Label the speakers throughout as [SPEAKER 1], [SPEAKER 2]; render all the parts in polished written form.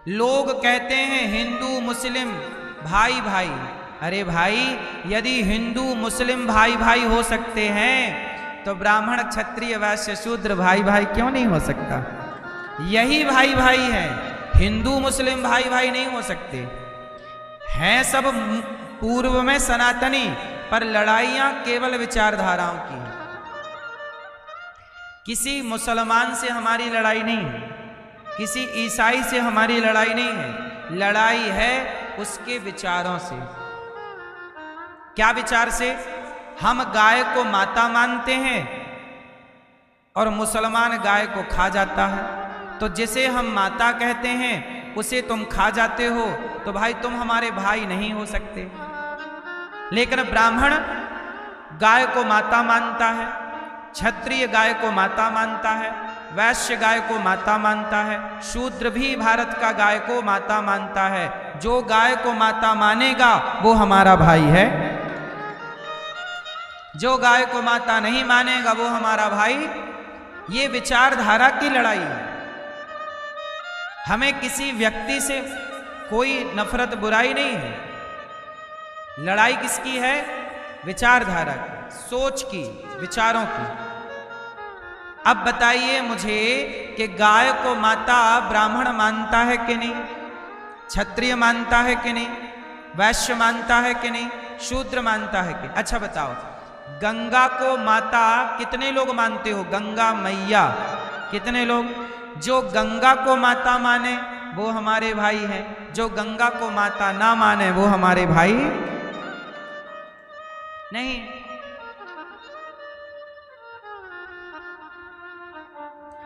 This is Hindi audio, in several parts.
[SPEAKER 1] लोग कहते हैं हिंदू मुस्लिम भाई भाई। अरे भाई, यदि हिंदू मुस्लिम भाई भाई हो सकते हैं तो ब्राह्मण क्षत्रिय वैश्य शूद्र भाई भाई क्यों नहीं हो सकता? यही भाई भाई है, हिंदू मुस्लिम भाई भाई नहीं हो सकते हैं। सब पूर्व में सनातनी, पर लड़ाइयां केवल विचारधाराओं की हैं। किसी मुसलमान से हमारी लड़ाई नहीं है, किसी ईसाई से हमारी लड़ाई नहीं है, लड़ाई है उसके विचारों से। क्या विचार से? हम गाय को माता मानते हैं और मुसलमान गाय को खा जाता है, तो जिसे हम माता कहते हैं उसे तुम खा जाते हो, तो भाई तुम हमारे भाई नहीं हो सकते। लेकिन ब्राह्मण गाय को माता मानता है, क्षत्रिय गाय को माता मानता है, वैश्य गाय को माता मानता है, शूद्र भी भारत का गाय को माता मानता है। जो गाय को माता मानेगा वो हमारा भाई है, जो गाय को माता नहीं मानेगा वो हमारा भाई। ये विचारधारा की लड़ाई है। हमें किसी व्यक्ति से कोई नफरत बुराई नहीं है, लड़ाई किसकी है? विचारधारा की, सोच की, विचारों की। अब बताइए मुझे कि गाय को माता ब्राह्मण मानता है कि नहीं, क्षत्रिय मानता है कि नहीं, वैश्य मानता है कि नहीं, शूद्र मानता है कि? अच्छा बताओ, गंगा को माता कितने लोग मानते हो? गंगा मैया कितने लोग? जो गंगा को माता माने वो हमारे भाई हैं, जो गंगा को माता ना माने वो हमारे भाई नहीं।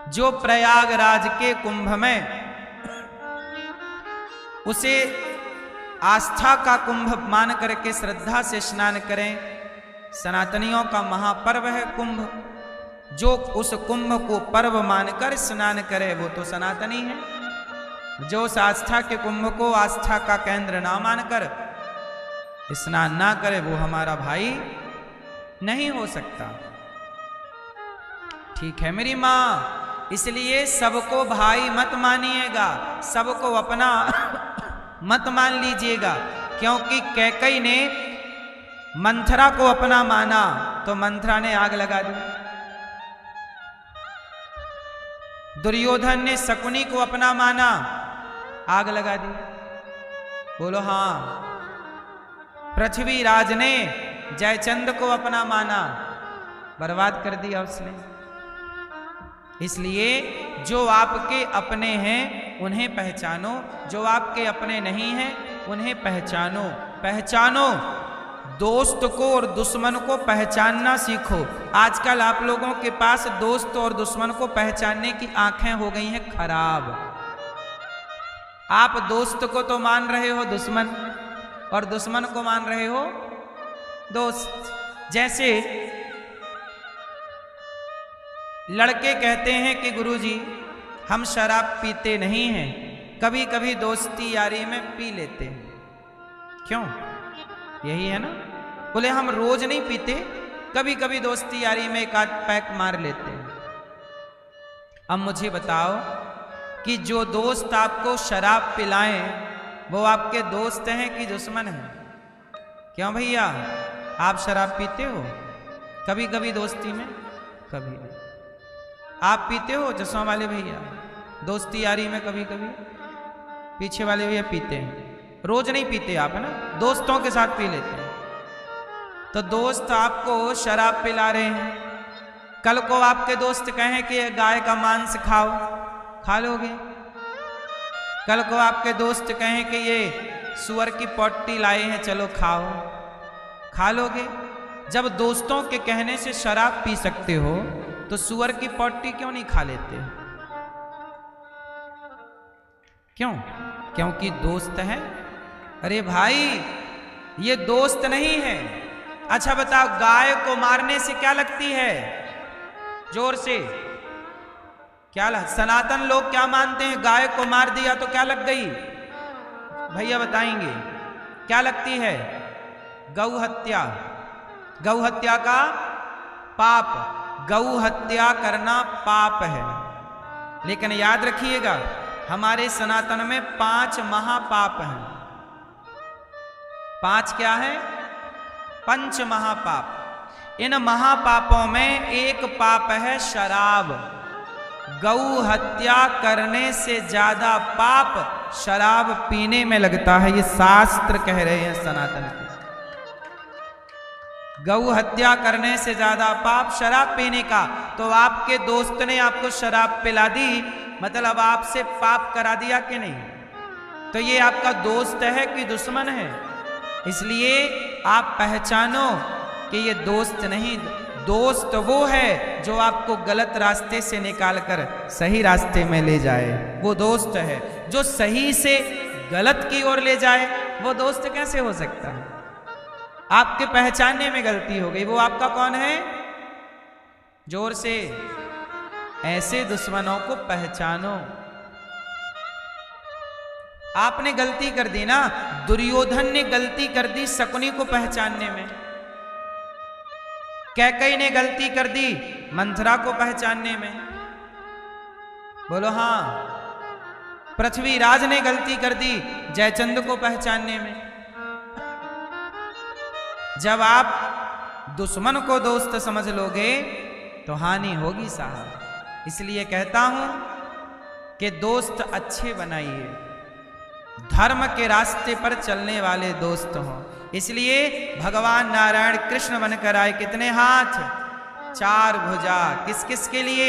[SPEAKER 1] जो प्रयागराज के कुंभ में उसे आस्था का कुंभ मान करके श्रद्धा से स्नान करें, सनातनियों का महापर्व है कुंभ। जो उस कुंभ को पर्व मानकर स्नान करे वो तो सनातनी है। जो उस आस्था के कुंभ को आस्था का केंद्र ना मानकर स्नान ना करे वो हमारा भाई नहीं हो सकता। ठीक है मेरी मां, इसलिए सबको भाई मत मानिएगा, सबको अपना मत मान लीजिएगा। क्योंकि कैकई ने मंथरा को अपना माना तो मंथरा ने आग लगा दी। दुर्योधन ने शकुनी को अपना माना, आग लगा दी। बोलो हाँ। पृथ्वीराज ने जयचंद्र को अपना माना, बर्बाद कर दिया उसने। इसलिए जो आपके अपने हैं उन्हें पहचानो, जो आपके अपने नहीं हैं उन्हें पहचानो। पहचानो, दोस्त को और दुश्मन को पहचानना सीखो। आजकल आप लोगों के पास दोस्त और दुश्मन को पहचानने की आंखें हो गई हैं खराब। आप दोस्त को तो मान रहे हो दुश्मन, और दुश्मन को मान रहे हो दोस्त। जैसे लड़के कहते हैं कि गुरुजी हम शराब पीते नहीं हैं, कभी कभी दोस्ती यारी में पी लेते हैं। क्यों? यही है ना। बोले हम रोज नहीं पीते, कभी कभी दोस्ती यारी में एक आध पैक मार लेते हैं। अब मुझे बताओ कि जो दोस्त आपको शराब पिलाएं वो आपके दोस्त हैं कि दुश्मन हैं? क्यों भैया, आप शराब पीते हो कभी कभी दोस्ती में? कभी नहीं। आप पीते हो चश्मा वाले भैया दोस्ती यारी में? कभी कभी। पीछे वाले भैया पीते हैं, रोज नहीं पीते आप, है ना, दोस्तों के साथ पी लेते हैं। तो दोस्त आपको शराब पिला रहे हैं, कल को आपके दोस्त कहें कि गाय का मांस खाओ, खा लोगे? कल को आपके दोस्त कहें कि ये सुअर की पोटी लाए हैं चलो खाओ, खा लोगे? जब दोस्तों के कहने से शराब पी सकते हो तो सुअर की पोटी क्यों नहीं खा लेते? क्यों? क्योंकि दोस्त है। अरे भाई ये दोस्त नहीं है। अच्छा बताओ, गाय को मारने से क्या लगती है? जोर से क्या सनातन लोग क्या मानते हैं? गाय को मार दिया तो क्या लग गई? भैया बताएंगे क्या लगती है? गौ हत्या। गौ हत्या का पाप। गौ हत्या करना पाप है। लेकिन याद रखिएगा, हमारे सनातन में 5 महापाप हैं। 5 क्या है? पंच महापाप। इन महापापों में एक पाप है शराब। गौ हत्या करने से ज्यादा पाप शराब पीने में लगता है, ये शास्त्र कह रहे हैं सनातन के। गौ हत्या करने से ज्यादा पाप शराब पीने का। तो आपके दोस्त ने आपको शराब पिला दी, मतलब आपसे पाप करा दिया कि नहीं? तो ये आपका दोस्त है कि दुश्मन है? इसलिए आप पहचानो कि ये दोस्त नहीं, दोस्त वो है जो आपको गलत रास्ते से निकालकर सही रास्ते में ले जाए, वो दोस्त है। जो सही से गलत की ओर ले जाए वो दोस्त कैसे हो सकता है? आपके पहचानने में गलती हो गई, वो आपका कौन है? जोर से, ऐसे दुश्मनों को पहचानो। आपने गलती कर दी ना, दुर्योधन ने गलती कर दी शकुनी को पहचानने में, कैकेयी ने गलती कर दी मंथरा को पहचानने में। बोलो हाँ। पृथ्वीराज ने गलती कर दी जयचंद को पहचानने में। जब आप दुश्मन को दोस्त समझ लोगे तो हानि होगी साहब। इसलिए कहता हूं कि दोस्त अच्छे बनाइए, धर्म के रास्ते पर चलने वाले दोस्त हों। इसलिए भगवान नारायण कृष्ण बनकर आए। कितने हाथ? 4 भुजा। किस किस के लिए?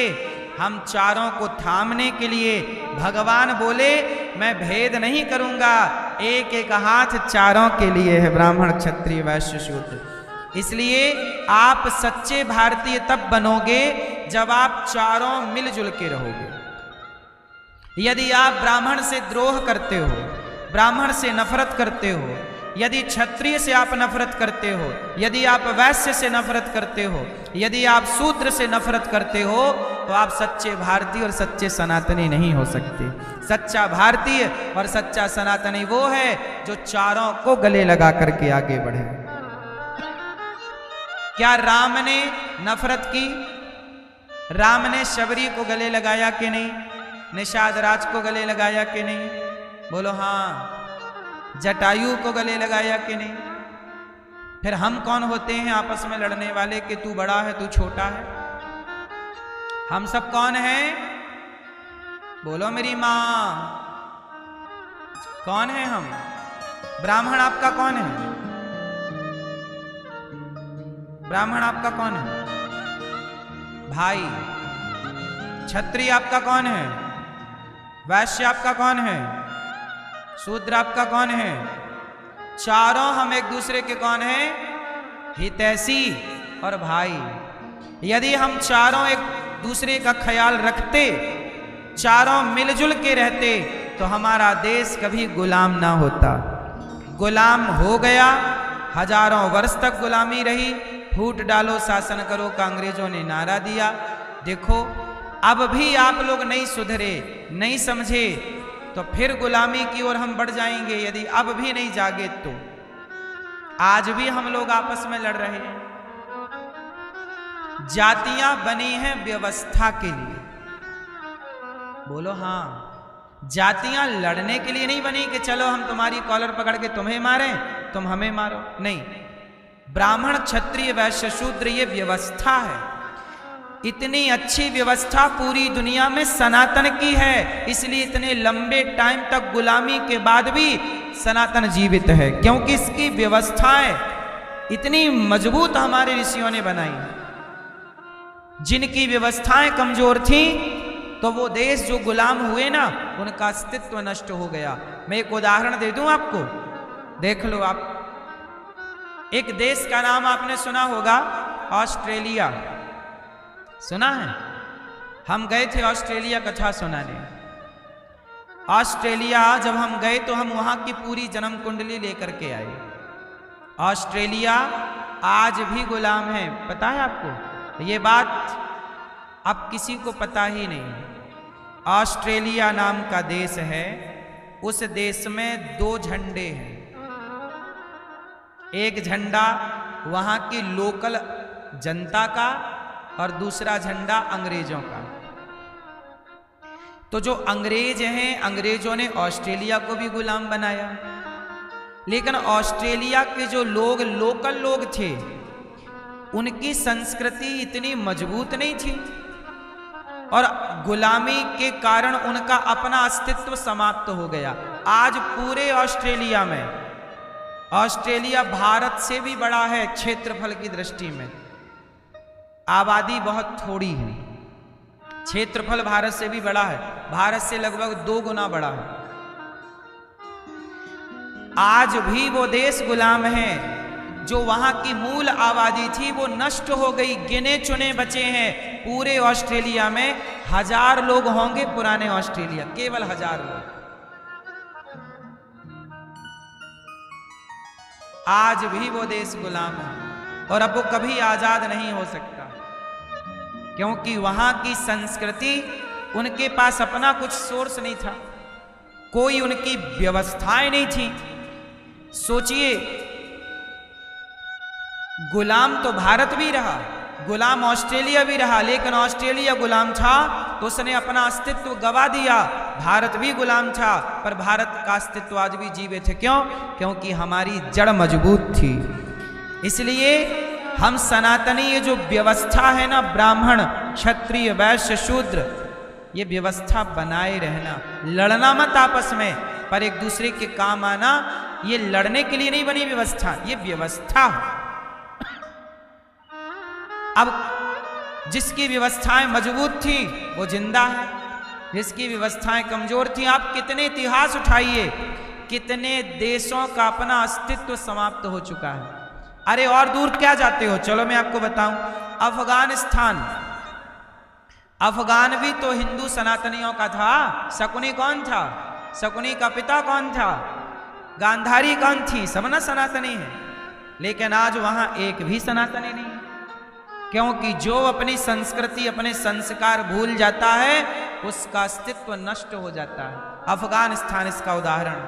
[SPEAKER 1] हम चारों को थामने के लिए। भगवान बोले मैं भेद नहीं करूंगा, एक एक हाथ चारों के लिए है, ब्राह्मण क्षत्रिय वैश्य शूद्र। इसलिए आप सच्चे भारतीय तब बनोगे जब आप चारों मिलजुल के रहोगे। यदि आप ब्राह्मण से द्रोह करते हो, ब्राह्मण से नफरत करते हो, यदि क्षत्रिय से आप नफरत करते हो, यदि आप वैश्य से नफरत करते हो, यदि आप शूद्र से नफरत करते हो, तो आप सच्चे भारतीय और सच्चे सनातनी नहीं हो सकते। सच्चा भारतीय और सच्चा सनातनी वो है जो चारों को गले लगा करके आगे बढ़े। क्या राम ने नफरत की? राम ने शबरी को गले लगाया कि नहीं? निषाद राज को गले लगाया कि नहीं? बोलो हाँ। जटायु को गले लगाया कि नहीं? फिर हम कौन होते हैं आपस में लड़ने वाले कि तू बड़ा है तू छोटा है? हम सब कौन हैं? बोलो मेरी मां, कौन है हम? ब्राह्मण आपका कौन है? ब्राह्मण आपका कौन है? भाई। क्षत्रिय आपका कौन है? वैश्य आपका कौन है? शूद्र आपका कौन है? चारों हम एक दूसरे के कौन है? हितैषी और भाई। यदि हम चारों एक दूसरे का ख्याल रखते, चारों मिलजुल के रहते, तो हमारा देश कभी गुलाम ना होता। गुलाम हो गया, हजारों वर्ष तक गुलामी रही। फूट डालो शासन करो का अंग्रेजों ने नारा दिया। देखो अब भी आप लोग नहीं सुधरे, नहीं समझे, तो फिर गुलामी की ओर हम बढ़ जाएंगे। यदि अब भी नहीं जागे तो आज भी हम लोग आपस में लड़ रहे हैं। जातियां बनी हैं व्यवस्था के लिए। बोलो हाँ। जातियां लड़ने के लिए नहीं बनी कि चलो हम तुम्हारी कॉलर पकड़ के तुम्हें मारें, तुम हमें मारो। नहीं, ब्राह्मण क्षत्रिय वैश्य शूद्र ये व्यवस्था है। इतनी अच्छी व्यवस्था पूरी दुनिया में सनातन की है, इसलिए इतने लंबे टाइम तक गुलामी के बाद भी सनातन जीवित है, क्योंकि इसकी व्यवस्थाएं इतनी मजबूत हमारे ऋषियों ने बनाई। जिनकी व्यवस्थाएं कमजोर थीं, तो वो देश जो गुलाम हुए ना, उनका अस्तित्व नष्ट हो गया। मैं एक उदाहरण दे दूं आपको, देख लो आप। एक देश का नाम आपने सुना होगा, ऑस्ट्रेलिया। सुना है? हम गए थे ऑस्ट्रेलिया कथा सुनाने। ऑस्ट्रेलिया जब हम गए तो हम वहां की पूरी जन्म कुंडली लेकर के आए। ऑस्ट्रेलिया आज भी गुलाम है, पता है आपको? ये बात अब किसी को पता ही नहीं। ऑस्ट्रेलिया नाम का देश है, उस देश में 2 झंडे हैं। एक झंडा वहां की लोकल जनता का और दूसरा झंडा अंग्रेजों का। तो जो अंग्रेज हैं, अंग्रेजों ने ऑस्ट्रेलिया को भी गुलाम बनाया, लेकिन ऑस्ट्रेलिया के जो लोग, लोकल लोग थे, उनकी संस्कृति इतनी मजबूत नहीं थी और गुलामी के कारण उनका अपना अस्तित्व समाप्त हो गया। आज पूरे ऑस्ट्रेलिया में, ऑस्ट्रेलिया भारत से भी बड़ा है क्षेत्रफल की दृष्टि में, आबादी बहुत थोड़ी है, क्षेत्रफल भारत से भी बड़ा है, भारत से लगभग 2 गुना बड़ा है। आज भी वो देश गुलाम है, जो वहां की मूल आबादी थी वो नष्ट हो गई, गिने चुने बचे हैं। पूरे ऑस्ट्रेलिया में 1000 लोग होंगे, पुराने ऑस्ट्रेलिया केवल 1000 लोग। आज भी वो देश गुलाम है और अब वो कभी आजाद नहीं हो सकता, क्योंकि वहां की संस्कृति, उनके पास अपना कुछ सोर्स नहीं था, कोई उनकी व्यवस्थाएं नहीं थी। सोचिए, गुलाम तो भारत भी रहा, गुलाम ऑस्ट्रेलिया भी रहा, लेकिन ऑस्ट्रेलिया गुलाम था तो उसने अपना अस्तित्व गवा दिया। भारत भी गुलाम था, पर भारत का अस्तित्व आज भी जीवित है। क्यों? क्योंकि हमारी जड़ मजबूत थी। इसलिए हम सनातनी, ये जो व्यवस्था है ना, ब्राह्मण, क्षत्रिय, वैश्य, शूद्र, ये व्यवस्था बनाए रहना, लड़ना मत आपस में, पर एक दूसरे के काम आना। ये लड़ने के लिए नहीं बनी व्यवस्था, ये व्यवस्था। अब जिसकी व्यवस्थाएं मजबूत थी वो जिंदा है, जिसकी व्यवस्थाएं कमजोर थी, आप कितने इतिहास उठाइए, कितने देशों का अपना अस्तित्व समाप्त हो चुका है। अरे और दूर क्या जाते हो, चलो मैं आपको बताऊं। अफगानिस्तान, अफगान भी तो हिंदू सनातनियों का था। शकुनी कौन था? शकुनी का पिता कौन था? गांधारी कौन थी? सब ना सनातनी है, लेकिन आज वहां एक भी सनातनी नहीं है, क्योंकि जो अपनी संस्कृति, अपने संस्कार भूल जाता है, उसका अस्तित्व नष्ट हो जाता है। अफगानिस्तान इसका उदाहरण,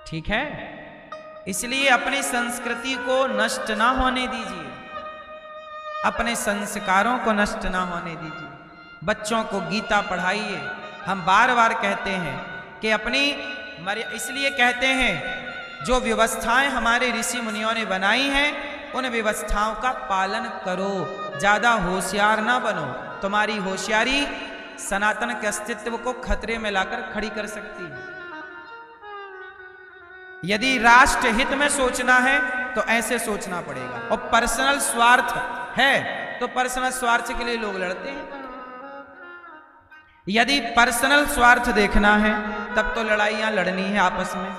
[SPEAKER 1] ठीक है। इसलिए अपनी संस्कृति को नष्ट ना होने दीजिए, अपने संस्कारों को नष्ट ना होने दीजिए। बच्चों को गीता पढ़ाइए। हम बार बार कहते हैं कि अपनी इसलिए कहते हैं, जो व्यवस्थाएं हमारे ऋषि मुनियों ने बनाई हैं, उन व्यवस्थाओं का पालन करो, ज्यादा होशियार ना बनो। तुम्हारी होशियारी सनातन के अस्तित्व को खतरे में लाकर खड़ी कर सकती है। यदि राष्ट्र हित में सोचना है तो ऐसे सोचना पड़ेगा, और पर्सनल स्वार्थ है तो पर्सनल स्वार्थ के लिए लोग लड़ते हैं। यदि पर्सनल स्वार्थ देखना है तब तो लड़ाइयां लड़नी है आपस में,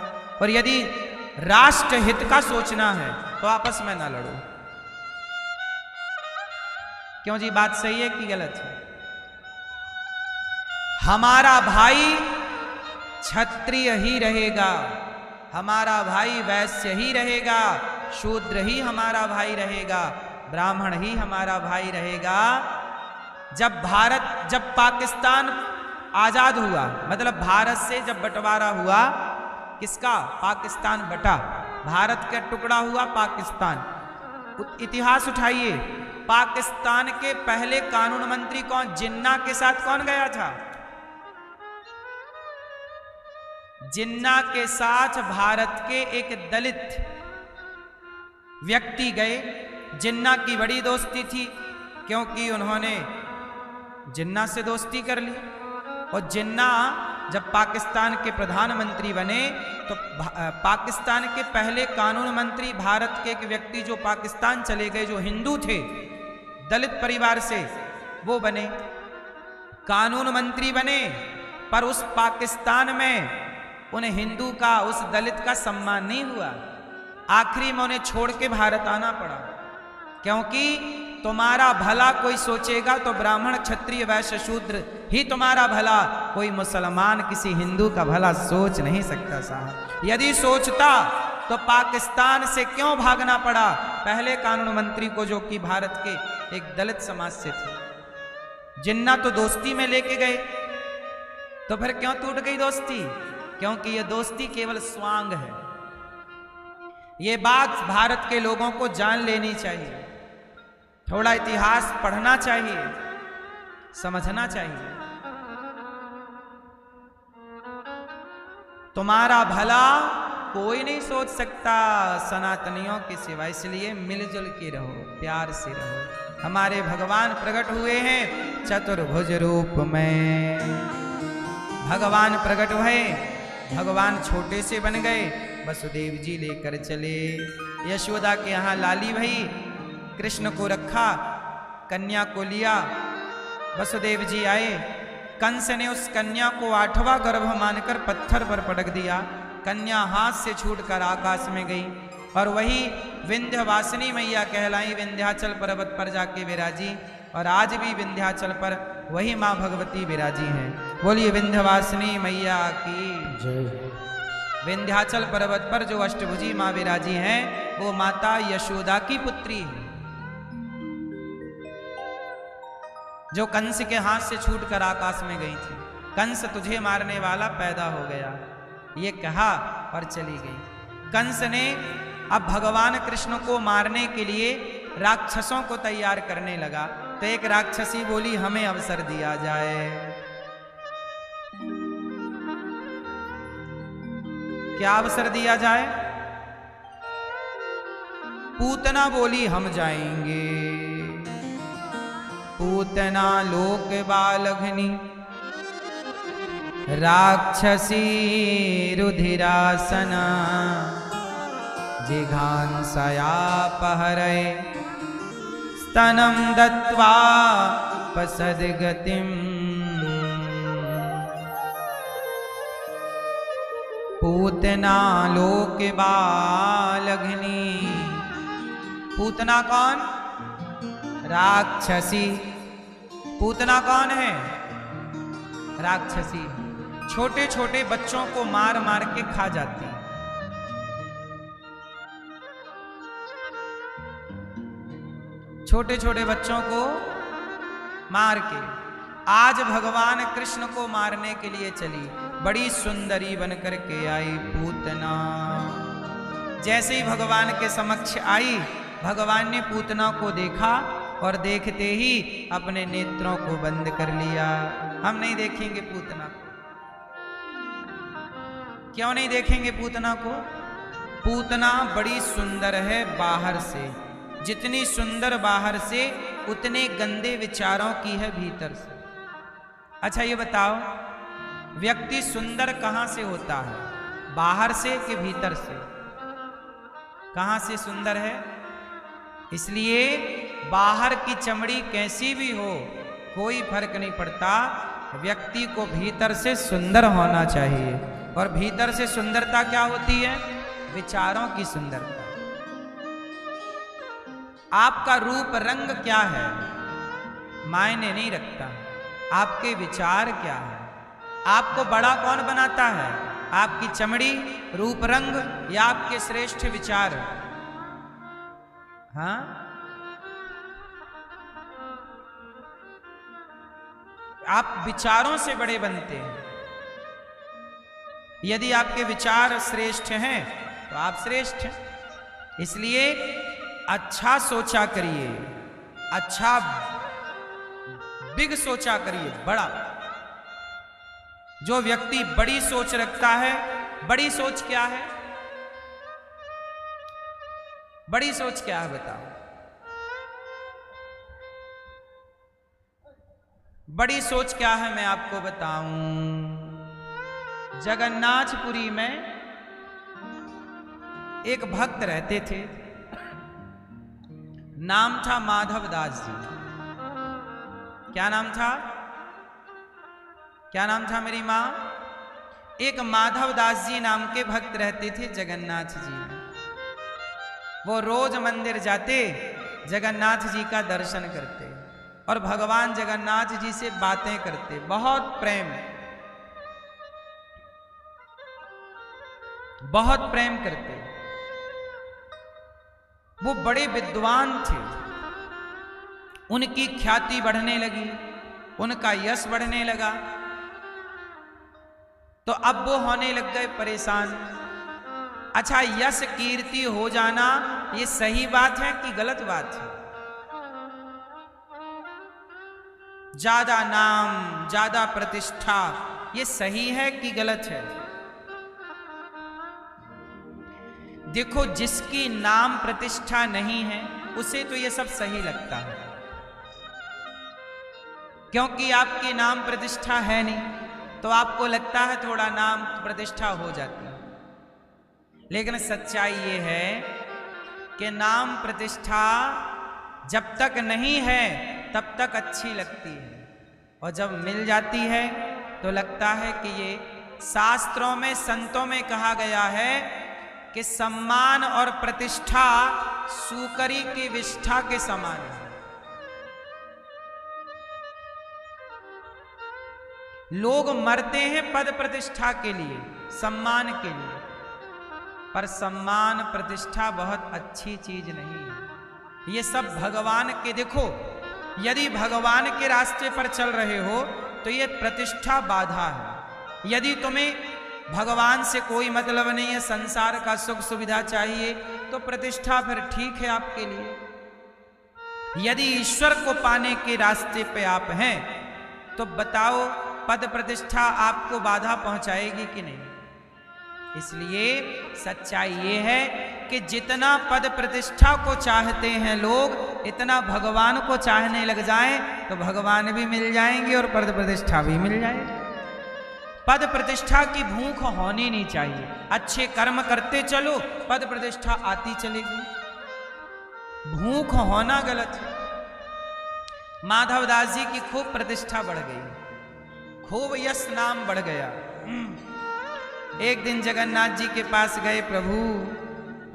[SPEAKER 1] और यदि राष्ट्र हित का सोचना है तो आपस में ना लड़ो। क्यों जी, बात सही है कि गलत है? हमारा भाई क्षत्रिय ही रहेगा, हमारा भाई वैश्य ही रहेगा, शूद्र ही हमारा भाई रहेगा, ब्राह्मण ही हमारा भाई रहेगा। जब पाकिस्तान आजाद हुआ, मतलब भारत से जब बंटवारा हुआ, किसका? पाकिस्तान बटा, भारत का टुकड़ा हुआ पाकिस्तान। इतिहास उठाइए, पाकिस्तान के पहले कानून मंत्री कौन? जिन्ना के साथ कौन गया था? जिन्ना के साथ भारत के एक दलित व्यक्ति गए। जिन्ना की बड़ी दोस्ती थी, क्योंकि उन्होंने जिन्ना से दोस्ती कर ली, और जिन्ना जब पाकिस्तान के प्रधानमंत्री बने तो पाकिस्तान के पहले कानून मंत्री, भारत के एक व्यक्ति जो पाकिस्तान चले गए, जो हिंदू थे, दलित परिवार से, वो बने कानून मंत्री बने। पर उस पाकिस्तान में उन्हें हिंदू का, उस दलित का सम्मान नहीं हुआ। आखिरी में उन्हें छोड़ के भारत आना पड़ा, क्योंकि तुम्हारा भला कोई सोचेगा तो ब्राह्मण, क्षत्रिय, वैश्य, शूद्र ही तुम्हारा भला, कोई मुसलमान किसी हिंदू का भला सोच नहीं सकता साहब। यदि सोचता तो पाकिस्तान से क्यों भागना पड़ा पहले कानून मंत्री को, जो कि भारत के एक दलित समाज से थे? जिन्ना तो दोस्ती में लेके गए, तो फिर क्यों टूट गई दोस्ती? क्योंकि ये दोस्ती केवल स्वांग है। ये बात भारत के लोगों को जान लेनी चाहिए, थोड़ा इतिहास पढ़ना चाहिए। समझना चाहिए। तुम्हारा भला कोई नहीं सोच सकता सनातनियों के सिवा, इसलिए मिलजुल के रहो, प्यार से रहो। हमारे भगवान प्रकट हुए हैं चतुर्भुज रूप में। भगवान प्रकट हुए, भगवान छोटे से बन गए, वसुदेव जी लेकर चले। यशोदा के यहाँ लाली भई, कृष्ण को रखा, कन्या को लिया, वसुदेव जी आए। कंस ने उस कन्या को 8वां गर्भ मानकर पत्थर पर पटक दिया। कन्या हाथ से छूटकर आकाश में गई और वही विंध्यवासिनी मैया कहलाई, विंध्याचल पर्वत पर जाके विराजी। और आज भी विंध्याचल पर वही माँ भगवती विराजी हैं। बोलिए विंध्यवासिनी मैया की जय। विंध्याचल पर्वत पर जो अष्टभुजी माँ विराजी हैं वो माता यशोदा की पुत्री है, जो कंस के हाथ से छूटकर आकाश में गई थी। कंस तुझे मारने वाला पैदा हो गया, ये कहा और चली गई। कंस ने अब भगवान कृष्ण को मारने के लिए राक्षसों को तैयार करने लगा। तो एक राक्षसी बोली, हमें अवसर दिया जाए। क्या अवसर दिया जाए? पूतना बोली, हम जाएंगे। पूतना लोक बालघनी राक्षसी रुधिरासना जिघांसयापहरय स्तनं दत्त्वा पसद्गतिम्। पूतना लोक बालघनी। पूतना कौन? राक्षसी। पूतना कौन है? राक्षसी। छोटे छोटे बच्चों को मार मार के खा जाती। छोटे छोटे बच्चों को मार के आज भगवान कृष्ण को मारने के लिए चली। बड़ी सुंदरी बनकर के आई पूतना। जैसे ही भगवान के समक्ष आई, भगवान ने पूतना को देखा और देखते ही अपने नेत्रों को बंद कर लिया। हम नहीं देखेंगे पूतना को। क्यों नहीं देखेंगे पूतना को? पूतना बड़ी सुंदर है बाहर से। जितनी सुंदर बाहर से उतने गंदे विचारों की है भीतर से। अच्छा ये बताओ, व्यक्ति सुंदर कहां से होता है? बाहर से कि भीतर से? कहां से सुंदर है? इसलिए बाहर की चमड़ी कैसी भी हो कोई फर्क नहीं पड़ता, व्यक्ति को भीतर से सुंदर होना चाहिए। और भीतर से सुंदरता क्या होती है? विचारों की सुंदरता। आपका रूप रंग क्या है मायने नहीं रखता, आपके विचार क्या है। आपको बड़ा कौन बनाता है? आपकी चमड़ी, रूप रंग या आपके श्रेष्ठ विचार? हाँ, आप विचारों से बड़े बनते हैं। यदि आपके विचार श्रेष्ठ हैं तो आप श्रेष्ठ हैं। इसलिए अच्छा सोचा करिए, अच्छा बिग सोचा करिए, बड़ा। जो व्यक्ति बड़ी सोच रखता है, बड़ी सोच क्या है? बड़ी सोच क्या है बताओ? बड़ी सोच क्या है मैं आपको बताऊं। जगन्नाथपुरी में एक भक्त रहते थे, नाम था माधव दास जी। क्या नाम था? क्या नाम था मेरी मां? एक माधव दास जी नाम के भक्त रहते थे जगन्नाथ जी में। वो रोज मंदिर जाते, जगन्नाथ जी का दर्शन करते और भगवान जगन्नाथ जी से बातें करते। बहुत प्रेम, बहुत प्रेम करते। वो बड़े विद्वान थे, उनकी ख्याति बढ़ने लगी, उनका यश बढ़ने लगा। तो अब वो होने लग गए परेशान। अच्छा, यश कीर्ति हो जाना ये सही बात है कि गलत बात है? ज्यादा नाम, ज्यादा प्रतिष्ठा, ये सही है कि गलत है? देखो, जिसकी नाम प्रतिष्ठा नहीं है उसे तो ये सब सही लगता है, क्योंकि आपकी नाम प्रतिष्ठा है नहीं तो आपको लगता है थोड़ा नाम प्रतिष्ठा हो जाती है। लेकिन सच्चाई ये है कि नाम प्रतिष्ठा जब तक नहीं है तब तक अच्छी लगती है, और जब मिल जाती है तो लगता है कि ये शास्त्रों में, संतों में कहा गया है कि सम्मान और प्रतिष्ठा सूकरी की विष्ठा के समान है। लोग मरते हैं पद प्रतिष्ठा के लिए, सम्मान के लिए, पर सम्मान प्रतिष्ठा बहुत अच्छी चीज नहीं है। ये सब भगवान के, देखो, यदि भगवान के रास्ते पर चल रहे हो तो ये प्रतिष्ठा बाधा है। यदि तुम्हें भगवान से कोई मतलब नहीं है, संसार का सुख सुविधा चाहिए, तो प्रतिष्ठा फिर ठीक है आपके लिए। यदि ईश्वर को पाने के रास्ते पे आप हैं तो बताओ पद प्रतिष्ठा आपको बाधा पहुंचाएगी कि नहीं? इसलिए सच्चाई ये है कि जितना पद प्रतिष्ठा को चाहते हैं लोग, इतना भगवान को चाहने लग जाएं तो भगवान भी मिल जाएंगे और पद प्रतिष्ठा भी मिल जाएगी। पद प्रतिष्ठा की भूख होनी नहीं चाहिए। अच्छे कर्म करते चलो, पद प्रतिष्ठा आती चलेगी। भूख होना गलत है। माधवदास जी की खूब प्रतिष्ठा बढ़ गई, खूब यश नाम बढ़ गया। एक दिन जगन्नाथ जी के पास गए, प्रभु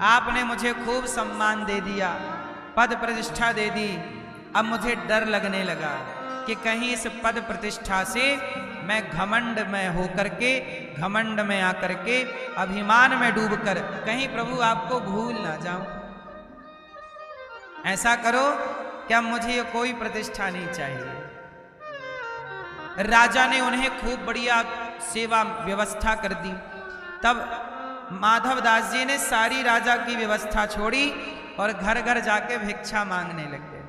[SPEAKER 1] आपने मुझे खूब सम्मान दे दिया, पद प्रतिष्ठा दे दी, अब मुझे डर लगने लगा कि कहीं इस पद प्रतिष्ठा से मैं घमंड में होकर के, घमंड में आकर के, अभिमान में डूबकर कहीं प्रभु आपको भूल ना जाऊं। ऐसा करो कि अब मुझे कोई प्रतिष्ठा नहीं चाहिए। राजा ने उन्हें खूब बढ़िया सेवा व्यवस्था कर दी। तब माधवदास जी ने सारी राजा की व्यवस्था छोड़ी और घर घर जाके भिक्षा मांगने लग गए।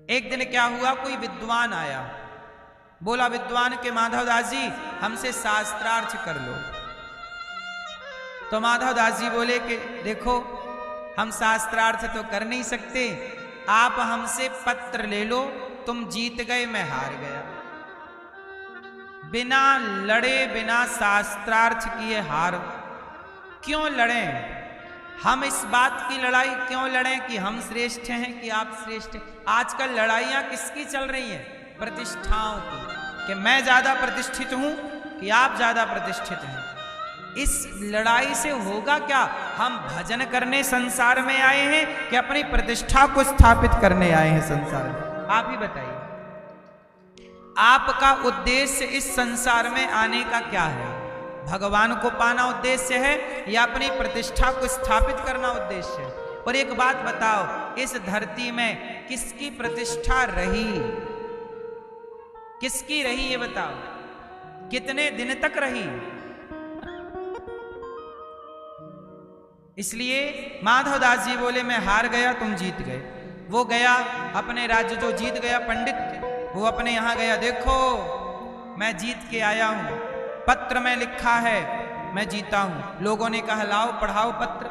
[SPEAKER 1] एक दिन क्या हुआ, कोई विद्वान आया, बोला विद्वान के माधवदास जी हमसे शास्त्रार्थ कर लो। तो माधवदास जी बोले कि देखो हम शास्त्रार्थ तो कर नहीं सकते, आप हमसे पत्र ले लो, तुम जीत गए मैं हार गया। बिना लड़े, बिना शास्त्रार्थ किए हार क्यों लड़ें? हम इस बात की लड़ाई क्यों लड़ें कि हम श्रेष्ठ हैं कि आप श्रेष्ठ हैं? आजकल लड़ाइयां किसकी चल रही हैं? प्रतिष्ठाओं की, कि मैं ज्यादा प्रतिष्ठित हूं कि आप ज्यादा प्रतिष्ठित हैं। इस लड़ाई से होगा क्या? हम भजन करने संसार में आए हैं कि अपनी प्रतिष्ठा को स्थापित करने आए हैं संसार में? आप ही बताइए, आपका उद्देश्य इस संसार में आने का क्या है? भगवान को पाना उद्देश्य है या अपनी प्रतिष्ठा को स्थापित करना उद्देश्य है? और एक बात बताओ, इस धरती में किसकी प्रतिष्ठा रही, किसकी रही ये बताओ, कितने दिन तक रही? इसलिए माधवदास जी बोले मैं हार गया, तुम जीत गए। वो गया अपने राज्य, जो जीत गया पंडित, वो अपने यहां गया, देखो मैं जीत के आया हूं, पत्र में लिखा है मैं जीता हूं। लोगों ने कहा लाओ पढ़ाओ पत्र,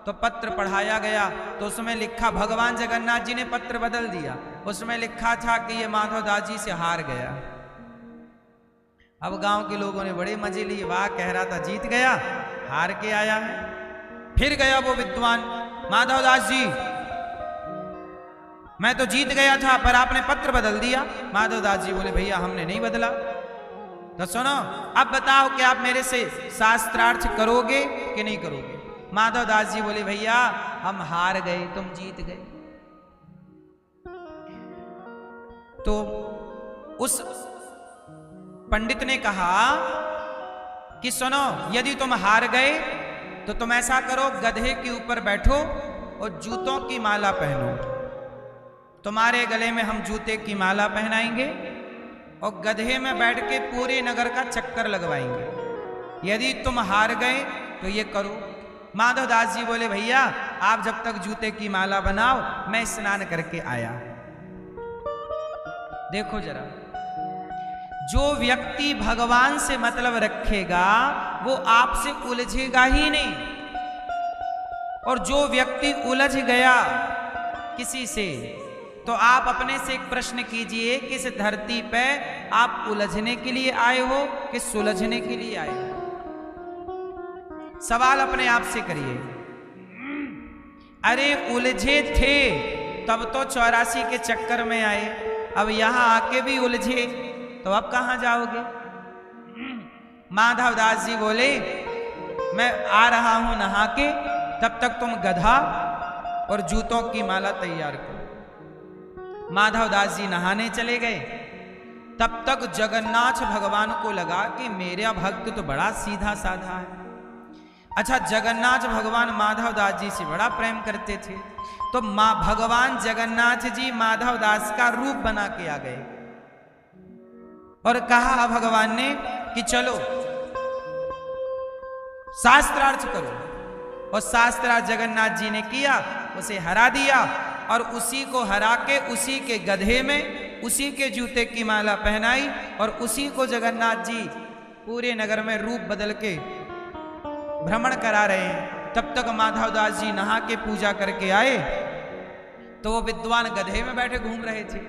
[SPEAKER 1] तो पत्र पढ़ाया गया तो उसमें लिखा, भगवान जगन्नाथ जी ने पत्र बदल दिया, उसमें लिखा था कि ये माधवदास जी से हार गया। अब गांव के लोगों ने बड़े मजे लिए, वाह कह रहा था जीत गया, हार के आया है। फिर गया वो विद्वान, माधवदास जी मैं तो जीत गया था पर आपने पत्र बदल दिया। माधवदास जी बोले भैया हमने नहीं बदला। तो सुनो अब बताओ कि आप मेरे से शास्त्रार्थ करोगे कि नहीं करोगे? माधवदास जी बोले भैया हम हार गए, तुम जीत गए। तो उस पंडित ने कहा कि सुनो यदि तुम हार गए तो तुम ऐसा करो, गधे के ऊपर बैठो और जूतों की माला पहनो। तुम्हारे गले में हम जूते की माला पहनाएंगे और गधे में बैठ के पूरे नगर का चक्कर लगवाएंगे। यदि तुम हार गए तो ये करो। माधवदास जी बोले भैया आप जब तक जूते की माला बनाओ, मैं स्नान करके आया। देखो जरा, जो व्यक्ति भगवान से मतलब रखेगा वो आपसे उलझेगा ही नहीं, और जो व्यक्ति उलझ गया किसी से, तो आप अपने से एक प्रश्न कीजिए कि इस धरती पे आप उलझने के लिए आए हो कि सुलझने के लिए आए हो? सवाल अपने आप से करिए। अरे उलझे थे तब तो 84 के चक्कर में आए, अब यहां आके भी उलझे तो अब कहां जाओगे? माधव दास जी बोले, मैं आ रहा हूं नहा के, तब तक तुम गधा और जूतों की माला तैयार करो। माधव दास जी नहाने चले गए। तब तक जगन्नाथ भगवान को लगा कि मेरा भक्त तो बड़ा सीधा साधा है। अच्छा, जगन्नाथ भगवान माधव दास जी से बड़ा प्रेम करते थे, तो भगवान जगन्नाथ जी माधव दास का रूप बना के आ गए और कहा भगवान ने कि चलो शास्त्रार्थ करो। और शास्त्रार्थ जगन्नाथ जी ने किया, उसे हरा दिया, और उसी को हरा के उसी के गधे में उसी के जूते की माला पहनाई, और उसी को जगन्नाथ जी पूरे नगर में रूप बदल के भ्रमण करा रहे हैं। तब तक माधव दास जी नहा के पूजा करके आए तो वो विद्वान गधे में बैठे घूम रहे थे।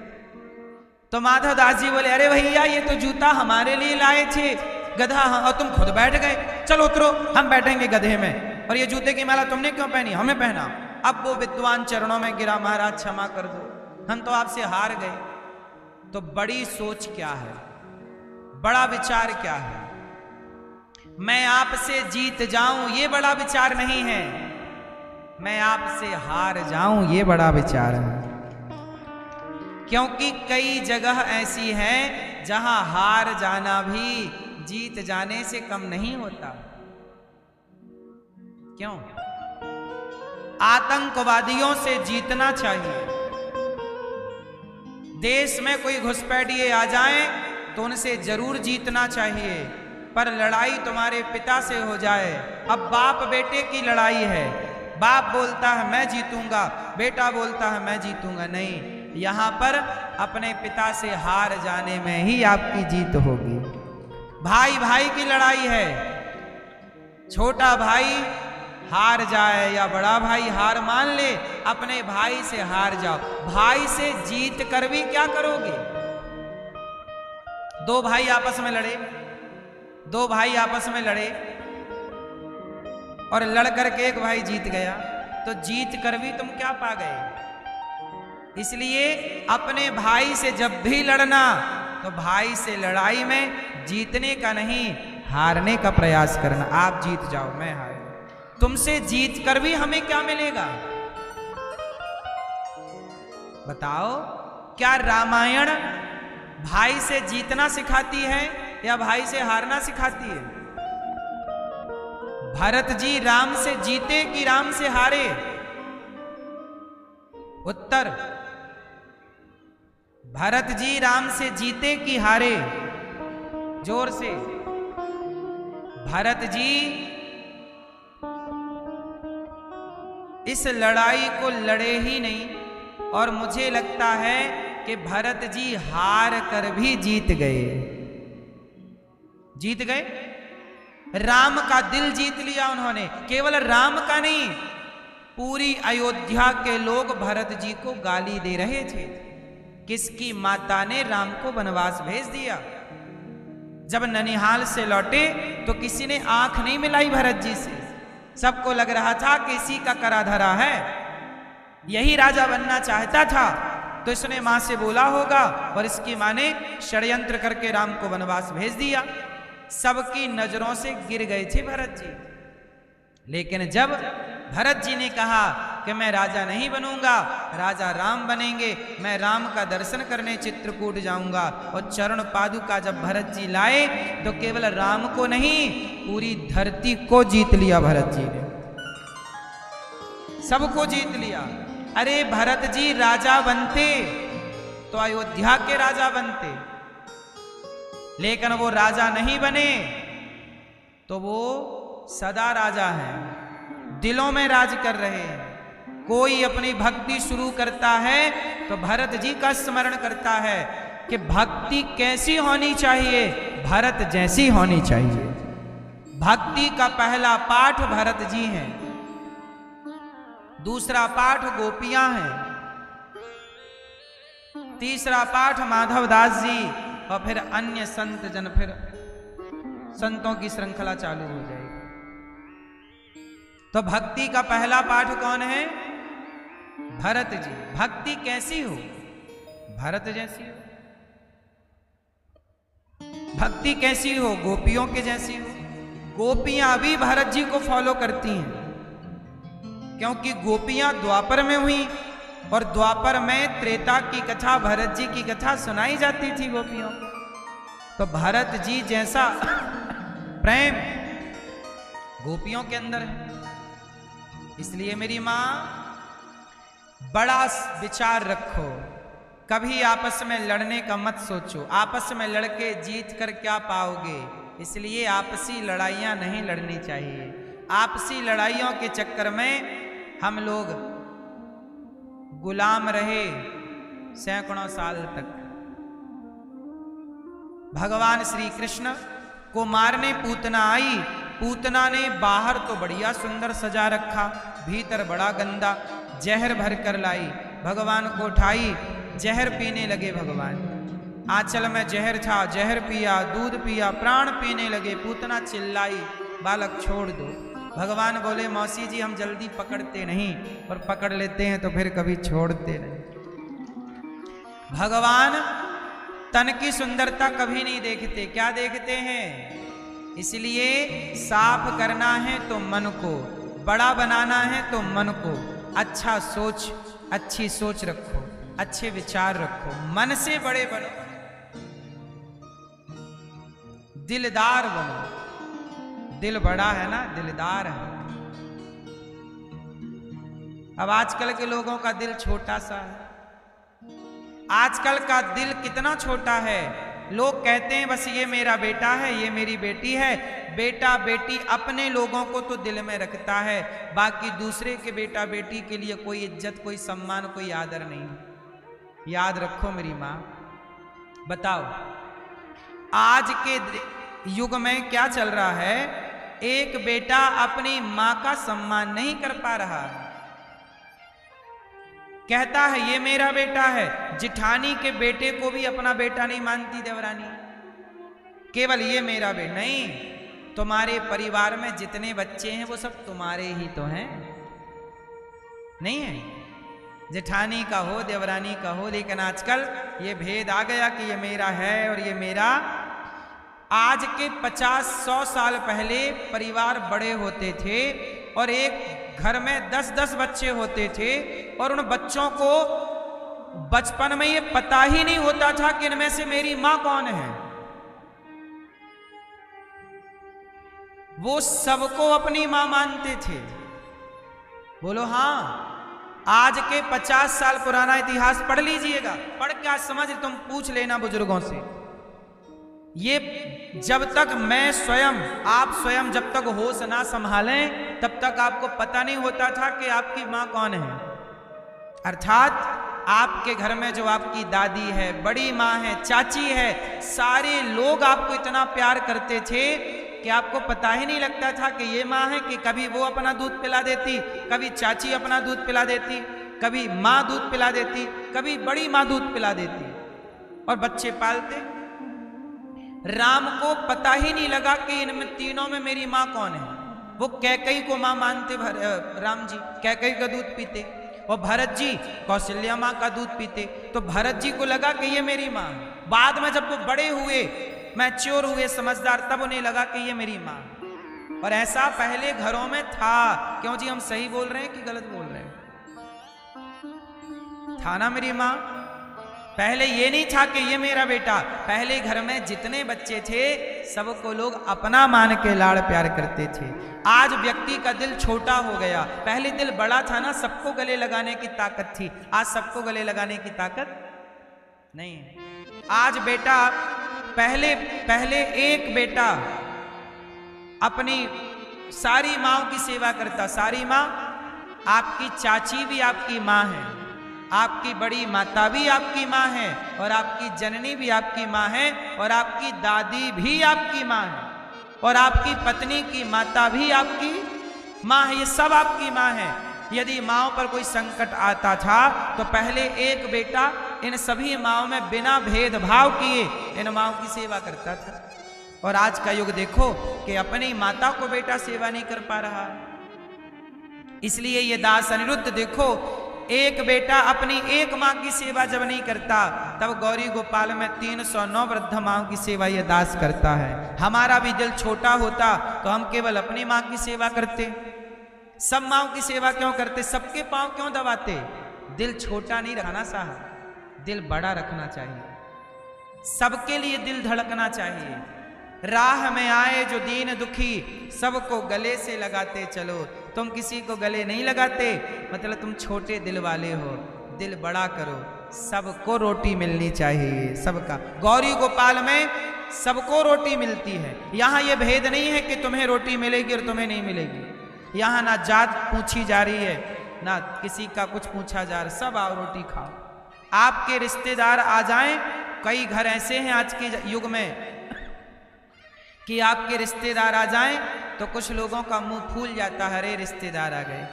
[SPEAKER 1] तो माधव दास जी बोले, अरे भैया ये तो जूता हमारे लिए लाए थे, गधा और तुम खुद बैठ गए, चलो उतरो हम बैठेंगे गधे में, और ये जूते की माला तुमने क्यों पहनी, हमें पहना। अब वो विद्वान चरणों में गिरा, महाराज क्षमा कर दो, हम तो आपसे हार गए। तो बड़ी सोच क्या है, बड़ा विचार क्या है? मैं आपसे जीत जाऊं ये बड़ा विचार नहीं है, मैं आपसे हार जाऊं ये बड़ा विचार है। क्योंकि कई जगह ऐसी है जहां हार जाना भी जीत जाने से कम नहीं होता। क्यों? आतंकवादियों से जीतना चाहिए। देश में कोई घुसपैठिए आ जाएं तो उनसे जरूर जीतना चाहिए, पर लड़ाई तुम्हारे पिता से हो जाए। अब बाप बेटे की लड़ाई है, बाप बोलता है मैं जीतूंगा, बेटा बोलता है मैं जीतूंगा, नहीं, यहां पर अपने पिता से हार जाने में ही आपकी जीत होगी। भाई भाई की लड़ाई है, छोटा भाई हार जाए या बड़ा भाई हार मान ले, अपने भाई से हार जाओ। भाई से जीत कर भी क्या करोगे? दो भाई आपस में लड़े, दो भाई आपस में लड़े और लड़ करके एक भाई जीत गया, तो जीत कर भी तुम क्या पा गए? इसलिए अपने भाई से जब भी लड़ना तो भाई से लड़ाई में जीतने का नहीं, हारने का प्रयास करना। आप जीत जाओ मैं हार, तुमसे जीत कर भी हमें क्या मिलेगा? बताओ, क्या रामायण भाई से जीतना सिखाती है या भाई से हारना सिखाती है? भरत जी राम से जीते कि राम से हारे? उत्तर, भरत जी राम से जीते कि हारे? जोर से। भरत जी इस लड़ाई को लड़े ही नहीं, और मुझे लगता है कि भरत जी हार कर भी जीत गए। जीत गए, राम का दिल जीत लिया उन्होंने। केवल राम का नहीं, पूरी अयोध्या के लोग भरत जी को गाली दे रहे थे। किसकी माता ने राम को वनवास भेज दिया? जब ननिहाल से लौटे तो किसी ने आंख नहीं मिलाई भरत जी से, सबको लग रहा था कि इसी का करा धरा है, यही राजा बनना चाहता था। तो इसने मां से बोला होगा और इसकी मां ने षड्यंत्र करके राम को वनवास भेज दिया। सबकी नजरों से गिर गए थे भरत जी। लेकिन जब भरत जी ने कहा कि मैं राजा नहीं बनूंगा, राजा राम बनेंगे, मैं राम का दर्शन करने चित्रकूट जाऊंगा, और चरण पादुका जब भरत जी लाए तो केवल राम को नहीं, पूरी धरती को जीत लिया भरत जी ने, सबको जीत लिया। अरे भरत जी राजा बनते तो अयोध्या के राजा बनते, लेकिन वो राजा नहीं बने तो वो सदा राजा हैं, दिलों में राज कर रहे हैं। कोई अपनी भक्ति शुरू करता है तो भरत जी का स्मरण करता है, कि भक्ति कैसी होनी चाहिए? भरत जैसी होनी चाहिए। भक्ति का पहला पाठ भरत जी हैं, दूसरा पाठ गोपियां हैं, तीसरा पाठ माधवदास जी, और फिर अन्य संत जन, फिर संतों की श्रृंखला चालू हो जाएगी। तो भक्ति का पहला पाठ कौन है? भरत जी। भक्ति कैसी हो? भरत जैसी हो। भक्ति कैसी हो? गोपियों के जैसी हो। गोपियां भी भरत जी को फॉलो करती हैं, क्योंकि गोपियां द्वापर में हुई, और द्वापर में त्रेता की कथा, भरत जी की कथा सुनाई जाती थी गोपियों को। तो भरत जी जैसा प्रेम गोपियों के अंदर है। इसलिए मेरी मां, बड़ा विचार रखो, कभी आपस में लड़ने का मत सोचो। आपस में लड़के जीत कर क्या पाओगे? इसलिए आपसी लड़ाइयां नहीं लड़नी चाहिए। आपसी लड़ाइयों के चक्कर में हम लोग गुलाम रहे सैकड़ों साल तक। भगवान श्री कृष्ण को मारने पूतना आई। पूतना ने बाहर तो बढ़िया सुंदर सजा रखा, भीतर बड़ा गंदा जहर भर कर लाई। भगवान को उठाई, जहर पीने लगे। भगवान आंचल में जहर था, जहर पिया, दूध पिया, प्राण पीने लगे। पूतना चिल्लाई, बालक छोड़ दो। भगवान बोले, मौसी जी हम जल्दी पकड़ते नहीं, और पकड़ लेते हैं तो फिर कभी छोड़ते नहीं। भगवान तन की सुंदरता कभी नहीं देखते। क्या देखते हैं? इसलिए साफ करना है तो मन को, बड़ा बनाना है तो मन को अच्छा सोच, अच्छी सोच रखो, अच्छे विचार रखो, मन से बड़े बनो, दिलदार बनो। दिल बड़ा है ना, दिलदार है। अब आजकल के लोगों का दिल छोटा सा है। आजकल का दिल कितना छोटा है। लोग कहते हैं बस ये मेरा बेटा है, ये मेरी बेटी है। बेटा बेटी अपने लोगों को तो दिल में रखता है, बाकी दूसरे के बेटा बेटी के लिए कोई इज्जत, कोई सम्मान, कोई आदर नहीं। याद रखो मेरी माँ। बताओ आज के युग में क्या चल रहा है? एक बेटा अपनी माँ का सम्मान नहीं कर पा रहा, कहता है ये मेरा बेटा है। जिठानी के बेटे को भी अपना बेटा नहीं मानती देवरानी, केवल ये मेरा बेटा। नहीं, तुम्हारे परिवार में जितने बच्चे हैं वो सब तुम्हारे ही तो हैं, नहीं है? जेठानी का हो, देवरानी का हो, लेकिन आजकल ये भेद आ गया कि ये मेरा है और ये मेरा। आज के 50-100 साल पहले परिवार बड़े होते थे और एक घर में 10-10 बच्चे होते थे, और उन बच्चों को बचपन में ये पता ही नहीं होता था कि इनमें से मेरी मां कौन है। वो सबको अपनी मां मानते थे। बोलो हाँ। आज के 50 साल पुराना इतिहास पढ़ लीजिएगा, पढ़ क्या समझ तुम पूछ लेना बुजुर्गों से। ये जब तक मैं स्वयं, आप स्वयं जब तक होश ना संभालें तब तक आपको पता नहीं होता था कि आपकी मां कौन है। अर्थात आपके घर में जो आपकी दादी है, बड़ी माँ है, चाची है, सारे लोग आपको इतना प्यार करते थे कि आपको पता ही नहीं लगता था कि ये माँ है, कि कभी वो अपना दूध पिला देती, कभी चाची अपना दूध पिला देती, कभी माँ दूध पिला देती, कभी बड़ी माँ दूध पिला देती, और बच्चे पालते। राम को पता ही नहीं लगा कि इन तीनों में मेरी माँ कौन है। वो कैकई को माँ मानते, राम जी कैकई का दूध पीते, और भरत जी कौशल्या माँ का दूध पीते। तो भरत जी को लगा कि ये मेरी माँ। बाद में जब वो बड़े हुए, मैच्योर हुए, समझदार, तब उन्हें लगा कि ये मेरी माँ। और ऐसा पहले घरों में था। क्यों जी, हम सही बोल रहे हैं कि गलत बोल रहे हैं? था ना मेरी माँ। पहले ये नहीं था कि ये मेरा बेटा। पहले घर में जितने बच्चे थे सबको लोग अपना मान के लाड़ प्यार करते थे। आज व्यक्ति का दिल छोटा हो गया। पहले दिल बड़ा था ना, सबको गले लगाने की ताकत थी। आज सबको गले लगाने की ताकत नहीं है। आज बेटा, पहले एक बेटा अपनी सारी माँओं की सेवा करता। सारी माँ, आपकी चाची भी आपकी माँ है, आपकी बड़ी माता भी आपकी माँ है, और आपकी जननी भी आपकी माँ है, और आपकी दादी भी आपकी माँ है, और आपकी पत्नी की माता भी आपकी माँ है। ये सब आपकी माँ है। यदि माँओं पर कोई संकट आता था तो पहले एक बेटा इन सभी माँओं में बिना भेदभाव किए इन माँओं की सेवा करता था। और आज का युग देखो कि अपनी माता को बेटा सेवा नहीं कर पा रहा है। इसलिए ये दास अनिरुद्ध देखो, एक बेटा अपनी एक माँ की सेवा जब नहीं करता, तब गौरी गोपाल में 309 वृद्ध माँ की सेवा ये दास करता है। हमारा भी दिल छोटा होता तो हम केवल अपनी माँ की सेवा करते, सब माँओं की सेवा क्यों करते, सबके पांव क्यों दबाते। दिल छोटा नहीं रखना साहब, दिल बड़ा रखना चाहिए, सबके लिए दिल धड़कना चाहिए। राह में आए जो दीन दुखी, सबको गले से लगाते चलो। तुम किसी को गले नहीं लगाते, मतलब तुम छोटे दिल वाले हो। दिल बड़ा करो, सबको रोटी मिलनी चाहिए, सबका। गौरी गोपाल में सबको रोटी मिलती है। यहाँ ये भेद नहीं है कि तुम्हें रोटी मिलेगी और तुम्हें नहीं मिलेगी। यहाँ ना जात पूछी जा रही है, ना किसी का कुछ पूछा जा रहा, सब आओ रोटी खाओ। आपके रिश्तेदार आ जाएं, कई घर ऐसे हैं आज के युग में कि आपके रिश्तेदार आ जाएं तो कुछ लोगों का मुंह फूल जाता है, अरे रिश्तेदार आ गए।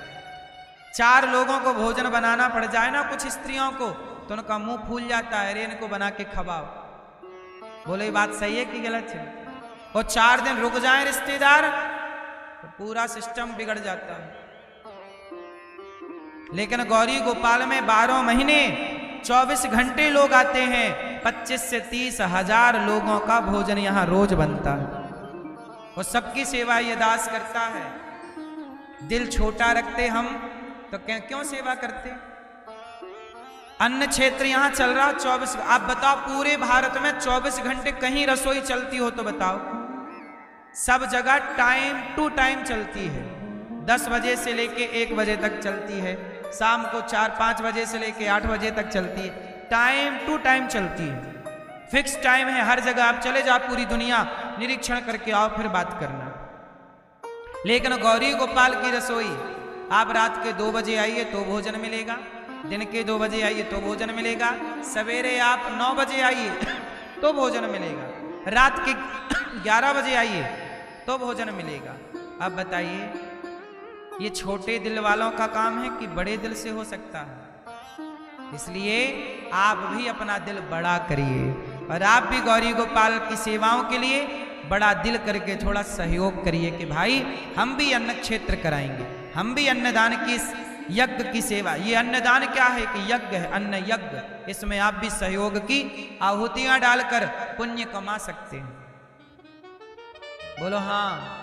[SPEAKER 1] 4 लोगों को भोजन बनाना पड़ जाए ना कुछ स्त्रियों को, तो उनका मुंह फूल जाता है, अरे इनको बना के खवाओ। बोले ये बात सही है कि गलत है? और 4 दिन रुक जाए रिश्तेदार तो पूरा सिस्टम बिगड़ जाता है। लेकिन गौरी गोपाल में 12 महीने 24 घंटे लोग आते हैं। 25 से 30 हजार लोगों का भोजन यहाँ रोज बनता है, और सबकी सेवा ये दास करता है। दिल छोटा रखते हम तो क्यों सेवा करते। अन्न क्षेत्र यहाँ चल रहा 24। आप बताओ पूरे भारत में 24 घंटे कहीं रसोई चलती हो तो बताओ। सब जगह टाइम टू टाइम चलती है। 10 बजे से लेके 1 बजे तक चलती है, शाम को 4-5 बजे से लेके 8 बजे तक चलती है। टाइम टू टाइम चलती है, फिक्स टाइम है हर जगह। आप चले जाओ पूरी दुनिया, निरीक्षण करके आओ, फिर बात करना। लेकिन गौरी गोपाल की रसोई, आप रात के 2 बजे आइए तो भोजन मिलेगा, दिन के 2 बजे आइए तो भोजन मिलेगा, सवेरे आप 9 बजे आइए तो भोजन मिलेगा, रात के 11 बजे आइए तो भोजन मिलेगा। अब बताइए ये छोटे दिल वालों का काम है कि बड़े दिल से हो सकता है? इसलिए आप भी अपना दिल बड़ा करिए, और आप भी गौरी गोपाल की सेवाओं के लिए बड़ा दिल करके थोड़ा सहयोग करिए कि भाई हम भी अन्न क्षेत्र कराएंगे, हम भी अन्नदान की यज्ञ की सेवा। ये अन्नदान क्या है कि यज्ञ है, अन्न यज्ञ। इसमें आप भी सहयोग की आहुतियां डालकर पुण्य कमा सकते हैं। बोलो हाँ।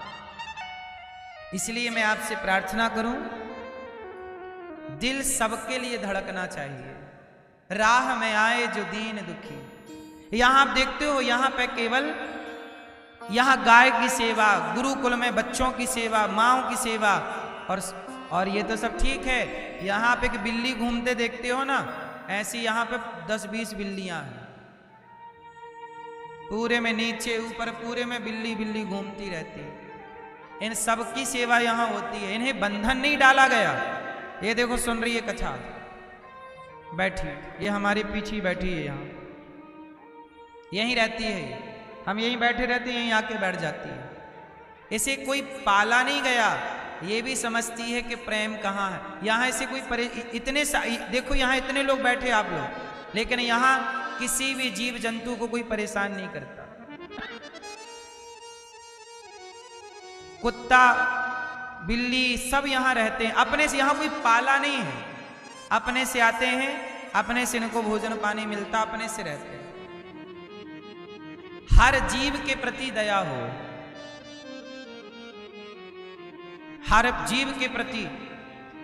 [SPEAKER 1] इसलिए मैं आपसे प्रार्थना करूं, दिल सबके लिए धड़कना चाहिए। राह में आए जो दीन दुखी। यहां आप देखते हो, यहां पे केवल यहां गाय की सेवा, गुरुकुल में बच्चों की सेवा, माँओं की सेवा, और ये तो सब ठीक है। यहाँ पे कि बिल्ली घूमते देखते हो ना, ऐसी यहाँ पे 10-20 बिल्लियां हैं पूरे में, नीचे ऊपर पूरे में बिल्ली बिल्ली घूमती रहती है। इन सब की सेवा यहाँ होती है, इन्हें बंधन नहीं डाला गया। ये देखो सुन रही है कथा, बैठी, ये हमारे पीछे बैठी है, यहाँ यहीं रहती है, हम यहीं बैठे रहते हैं, यहीं आके बैठ जाती है। इसे कोई पाला नहीं गया, ये भी समझती है कि प्रेम कहाँ है। यहाँ इसे कोई इतने देखो यहाँ इतने लोग बैठे आप लोग, लेकिन यहाँ किसी भी जीव जंतु को कोई परेशान नहीं करता। कुत्ता बिल्ली सब यहाँ रहते हैं, अपने से यहाँ कोई पाला नहीं है, अपने से आते हैं, अपने से इनको भोजन पानी मिलता, अपने से रहते हैं। हर जीव के प्रति दया हो, हर जीव के प्रति।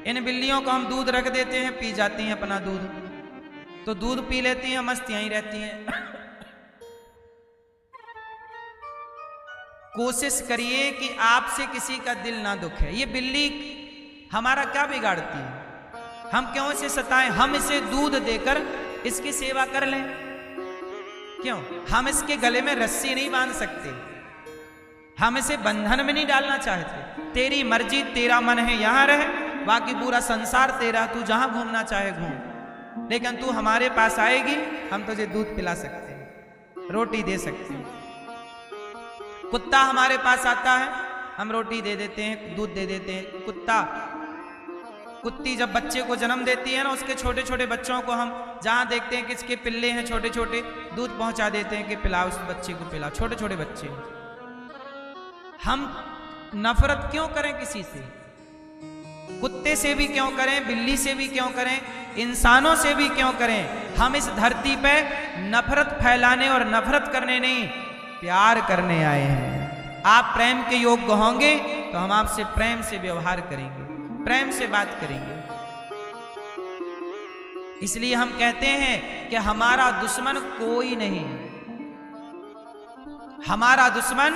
[SPEAKER 1] इन बिल्लियों को हम दूध रख देते हैं, पी जाती हैं अपना दूध, तो दूध पी लेती हैं, मस्त यहीं रहती हैं। कोशिश करिए कि आपसे किसी का दिल ना दुखे। ये बिल्ली हमारा क्या बिगाड़ती है? हम क्यों इसे सताएं? हम इसे दूध देकर इसकी सेवा कर लें, क्यों? हम इसके गले में रस्सी नहीं बांध सकते, हम इसे बंधन में नहीं डालना चाहते। तेरी मर्जी, तेरा मन है यहाँ रहे, बाकी पूरा संसार तेरा, तू जहां घूमना चाहे घूम। लेकिन तू हमारे पास आएगी, हम तुझे दूध पिला सकते हैं, रोटी दे सकते हैं। कुत्ता हमारे पास आता है, हम रोटी दे देते हैं, दूध दे देते हैं। कुत्ती जब बच्चे को जन्म देती है ना, उसके छोटे छोटे बच्चों को हम जहां देखते हैं कि इसके पिल्ले हैं छोटे छोटे, दूध पहुंचा देते हैं कि पिलाओ उस बच्चे को, पिलाओ। छोटे छोटे बच्चे। हम नफरत क्यों करें किसी से? कुत्ते से भी क्यों करें, बिल्ली से भी क्यों करें, इंसानों से भी क्यों करें? हम इस धरती पे नफरत फैलाने और नफरत करने नहीं, प्यार करने आए हैं। आप प्रेम के योग्य होंगे तो हम आपसे प्रेम से व्यवहार करेंगे, प्रेम से बात करेंगे। इसलिए हम कहते हैं कि हमारा दुश्मन कोई नहीं, हमारा दुश्मन,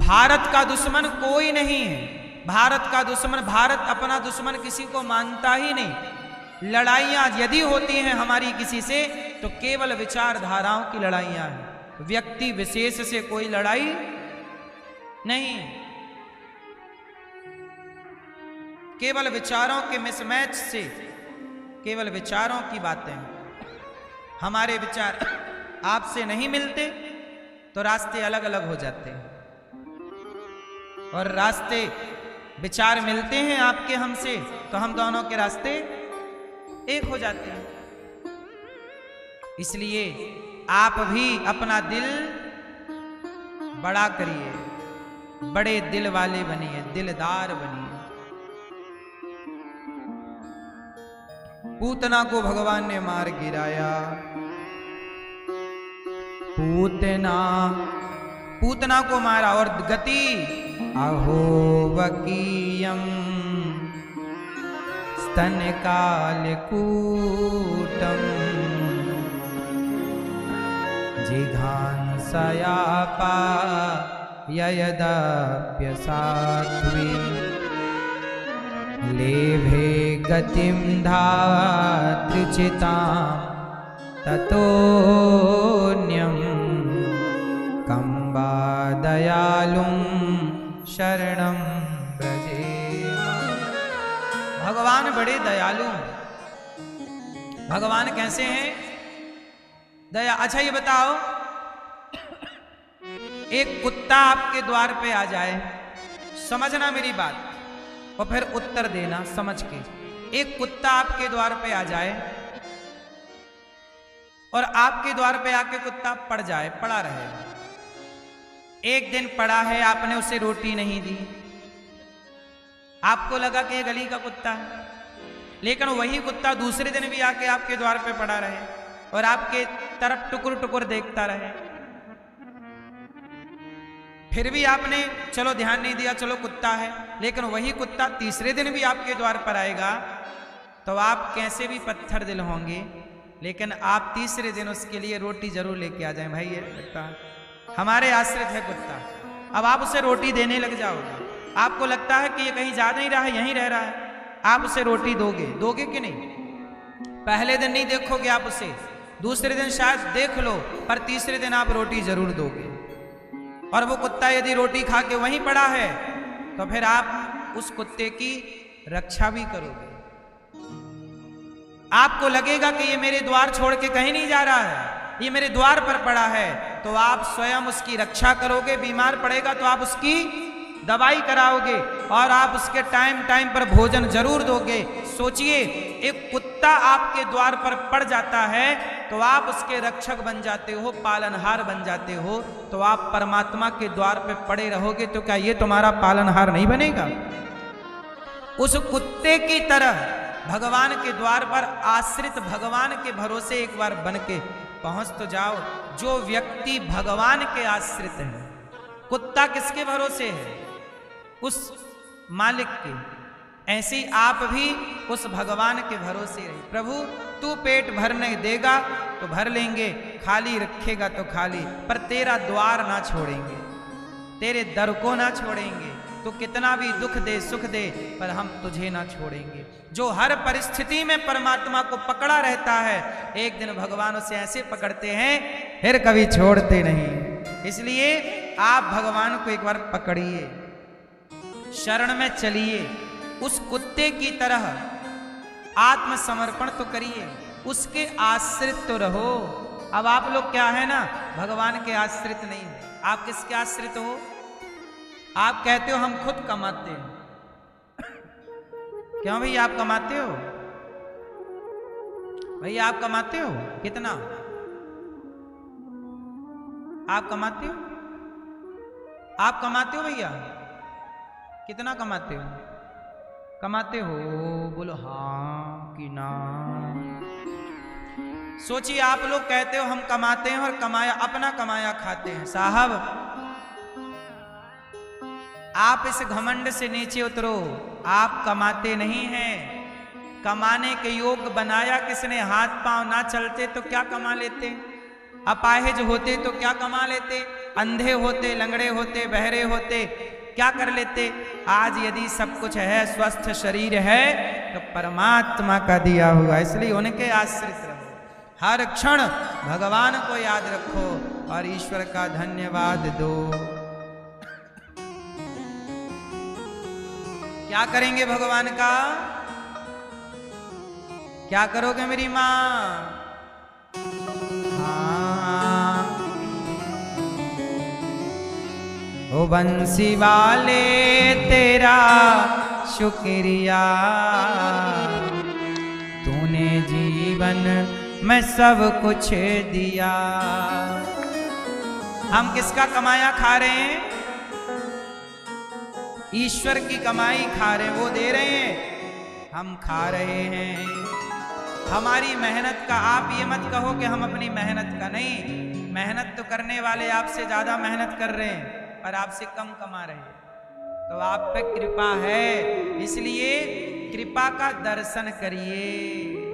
[SPEAKER 1] भारत का दुश्मन कोई नहीं है। भारत का दुश्मन, भारत अपना दुश्मन किसी को मानता ही नहीं। लड़ाइयां यदि होती हैं हमारी किसी से तो केवल विचारधाराओं की लड़ाइयां हैं, व्यक्ति विशेष से कोई लड़ाई नहीं। केवल विचारों के मिसमैच से, केवल विचारों की बातें। हमारे विचार आपसे नहीं मिलते तो रास्ते अलग अलग हो जाते हैं, और रास्ते विचार मिलते हैं आपके हमसे तो हम दोनों के रास्ते एक हो जाते हैं। इसलिए आप भी अपना दिल बड़ा करिए, बड़े दिल वाले बनिए, दिलदार बनिए। पूतना को भगवान ने मार गिराया। पूतना को मारा और गति अहो वकीयम स्तन कालकूटम जिघांसयापा ययदप्यसात्वी लेभे गतिम धातृचितां ततोऽन्यं कम्बा दयालुं शरणं व्रजेम। भगवान बड़े दयालु हैं। भगवान कैसे हैं? दया। अच्छा ये बताओ, एक कुत्ता आपके द्वार पे आ जाए, समझना मेरी बात और फिर उत्तर देना समझ के। एक कुत्ता आपके द्वार पे आ जाए और आपके द्वार पे आके कुत्ता पड़ जाए, पड़ा रहे। एक दिन पड़ा है, आपने उसे रोटी नहीं दी, आपको लगा कि ये गली का कुत्ता है, लेकिन वही कुत्ता दूसरे दिन भी आके आपके द्वार पे पड़ा रहे और आपके तरफ टुकुर टुकुर देखता रहे। फिर भी आपने चलो ध्यान नहीं दिया, चलो कुत्ता है, लेकिन वही कुत्ता तीसरे दिन भी आपके द्वार पर आएगा तो आप कैसे भी पत्थर दिल होंगे, लेकिन आप तीसरे दिन उसके लिए रोटी जरूर लेके आ जाएं। भाई ये कुत्ता हमारे आश्रित है कुत्ता, अब आप उसे रोटी देने लग जाओगे। आपको लगता है कि ये कहीं जा नहीं रहा है, यहीं रह रहा है, आप उसे रोटी दोगे कि नहीं? पहले दिन नहीं देखोगे आप उसे, दूसरे दिन शायद देख लो, पर तीसरे दिन आप रोटी जरूर दोगे। और वो कुत्ता यदि रोटी खा के वहीं पड़ा है तो फिर आप उस कुत्ते की रक्षा भी करोगे। आपको लगेगा कि ये मेरे द्वार छोड़ के कहीं नहीं जा रहा है, ये मेरे द्वार पर पड़ा है, तो आप स्वयं उसकी रक्षा करोगे। बीमार पड़ेगा तो आप उसकी दवाई कराओगे और आप उसके टाइम टाइम पर भोजन जरूर दोगे। सोचिए, एक कुत्ता आपके द्वार पर पड़ जाता है तो आप उसके रक्षक बन जाते हो, पालनहार बन जाते हो, तो आप परमात्मा के द्वार पे पड़े रहोगे तो क्या ये तुम्हारा पालनहार नहीं बनेगा? उस कुत्ते की तरह भगवान के द्वार पर आश्रित, भगवान के भरोसे एक बार बन के पहुंच तो जाओ। जो व्यक्ति भगवान के आश्रित है, कुत्ता किसके भरोसे है? उस मालिक के। ऐसे ही आप भी उस भगवान के भरोसे रहिए। प्रभु तू पेट भरने देगा तो भर लेंगे, खाली रखेगा तो खाली, पर तेरा द्वार ना छोड़ेंगे, तेरे दर को ना छोड़ेंगे। तो कितना भी दुख दे सुख दे, पर हम तुझे ना छोड़ेंगे। जो हर परिस्थिति में परमात्मा को पकड़ा रहता है, एक दिन भगवान उसे ऐसे पकड़ते हैं फिर कभी छोड़ते नहीं। इसलिए आप भगवान को एक बार पकड़िए, शरण में चलिए, उस कुत्ते की तरह आत्मसमर्पण तो करिए, उसके आश्रित तो रहो। अब आप लोग क्या है ना, भगवान के आश्रित नहीं हो। आप किसके आश्रित हो? आप कहते हो हम खुद कमाते हैं। क्यों भाई, आप कमाते हो? भैया आप कमाते हो? कितना आप कमाते हो? आप कमाते हो भैया? कितना कमाते हो? कमाते हो? बोलो हाँ कि ना। सोचिए, आप लोग कहते हो हम कमाते हैं और कमाया, अपना कमाया खाते हैं। साहब आप इस घमंड से नीचे उतरो। आप कमाते नहीं हैं। कमाने के योग बनाया किसने? हाथ पांव ना चलते तो क्या कमा लेते? अपाहिज होते तो क्या कमा लेते? अंधे होते, लंगड़े होते, बहरे होते, क्या कर लेते? आज यदि सब कुछ है, स्वस्थ शरीर है, तो परमात्मा का दिया हुआ, इसलिए उनके आश्रित रहो। हर क्षण भगवान को याद रखो और ईश्वर का धन्यवाद दो। क्या करेंगे भगवान का? क्या करोगे मेरी मां? हाँ, ओ बंसी वाले तेरा शुक्रिया, तूने जीवन में सब कुछ दिया। हम किसका कमाया खा रहे हैं? ईश्वर की कमाई खा रहे हैं, वो दे रहे हैं, हम खा रहे हैं। हमारी मेहनत का, आप ये मत कहो कि हम अपनी मेहनत का, नहीं, मेहनत तो करने वाले आपसे ज्यादा मेहनत कर रहे हैं पर आपसे कम कमा रहे हैं। तो आप पे कृपा है, इसलिए कृपा का दर्शन करिए।